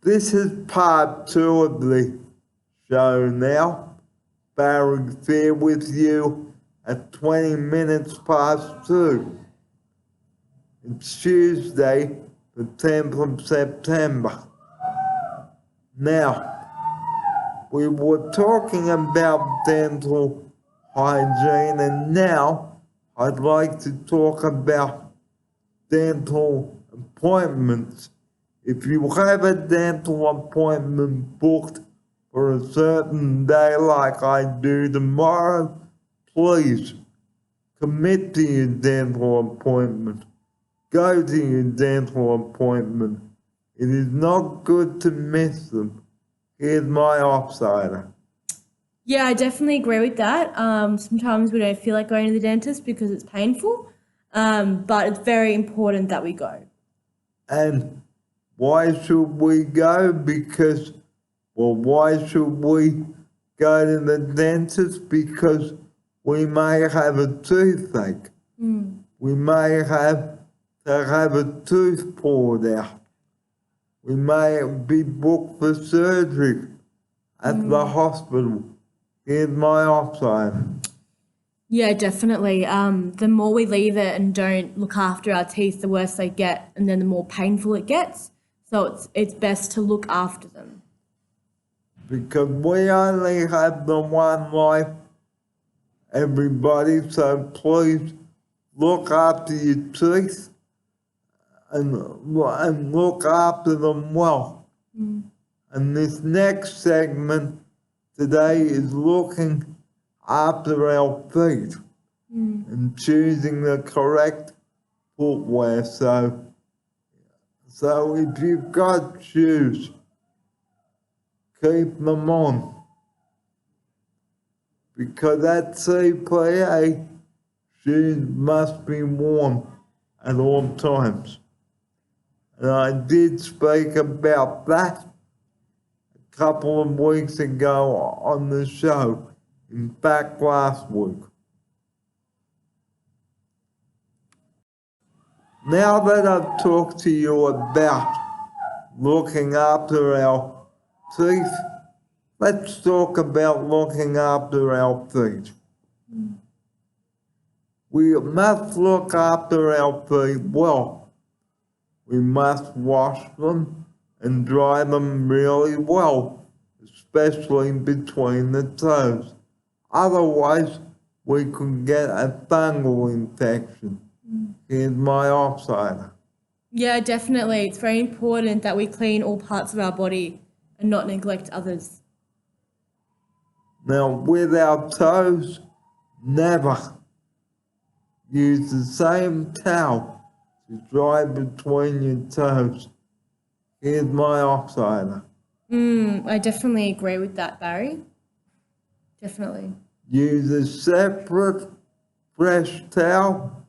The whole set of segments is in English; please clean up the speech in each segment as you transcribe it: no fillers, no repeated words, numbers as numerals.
This is part 2 of the show now. Barry's here with you at 20 minutes past 2. It's Tuesday, the 10th of September. Now, we were talking about dental hygiene, and now I'd like to talk about dental appointments. If you have a dental appointment booked for a certain day like I do tomorrow, please commit to your dental appointment. Go to your dental appointment. It is not good to miss them. Here's my offsider. Yeah, I definitely agree with that. Sometimes we don't feel like going to the dentist because it's painful, but it's very important that we go. And why should we go? Because, why should we go to the dentist? Because we may have a toothache. We may have to have a tooth pulled out. We may be booked for surgery at the hospital. Here's my offside. Yeah, definitely. The more we leave it and don't look after our teeth, the worse they get, and then the more painful it gets. So it's best to look after them. Because we only have the one life, everybody, so please look after your teeth and look after them well. And this next segment today is looking after our feet and choosing the correct footwear. So if you've got shoes, keep them on. Because at CPA, shoes must be worn at all times. And I did speak about that a couple of weeks ago on the show. In fact, last week. Now that I've talked to you about looking after our teeth, let's talk about looking after our feet. We must look after our feet well. We must wash them and dry them really well, especially between the toes. Otherwise, we could get a fungal infection. Here's my offsider. Yeah, definitely. It's very important that we clean all parts of our body and not neglect others. Now, with our toes, never use the same towel to dry between your toes. Here's my offsider. I definitely agree with that, Barry. Definitely. Use a separate fresh towel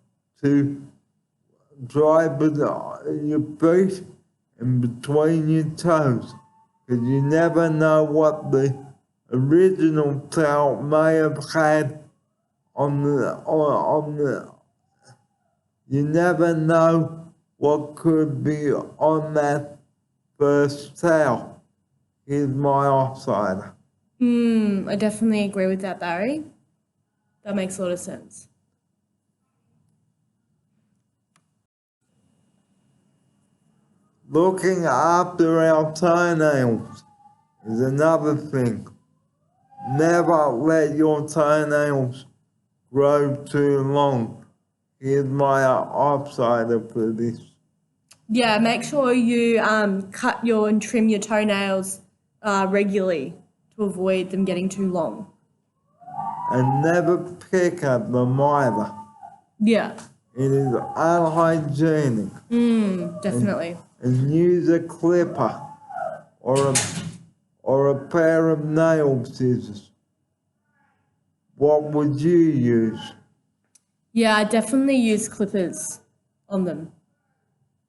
to dry your feet and between your toes. Because you never know what the original towel may have had you never know what could be on that first towel. Here's my offsider. I definitely agree with that, Barry. That makes a lot of sense. Looking after our toenails is another thing. Never let your toenails grow too long. Here's my offsider for this. Yeah, make sure you cut and trim your toenails regularly to avoid them getting too long. And never pick at them either. Yeah. It is unhygienic. Definitely. And use a clipper or a pair of nail scissors. What would you use? Yeah, I definitely use clippers on them.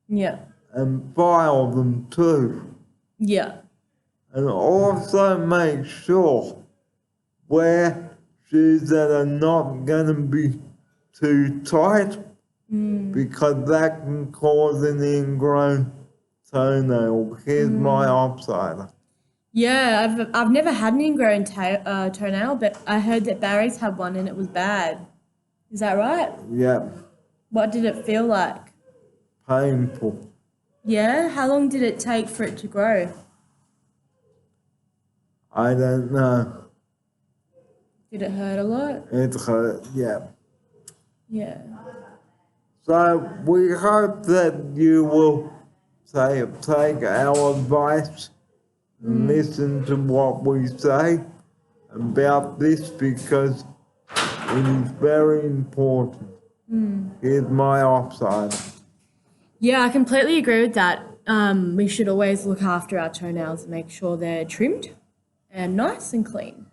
Yeah. And file them too. Yeah. And also make sure wear shoes that are not going to be too tight because that can cause an ingrown toenail. Here's my offsider. Yeah, I've never had an ingrown toenail, but I heard that Barry's had one and it was bad. Is that right? Yep, What did it feel like? painful. Yeah? How long did it take for it to grow? I don't know. Did it hurt a lot? It hurt, yeah. Yeah. So we hope that you will take our advice and listen to what we say about this because it is very important. Here's my offside. Yeah, I completely agree with that. We should always look after our toenails and make sure they're trimmed and nice and clean.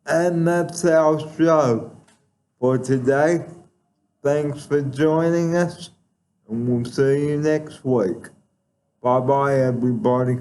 And that's our show for today. Thanks for joining us, and we'll see you next week. Bye bye, everybody.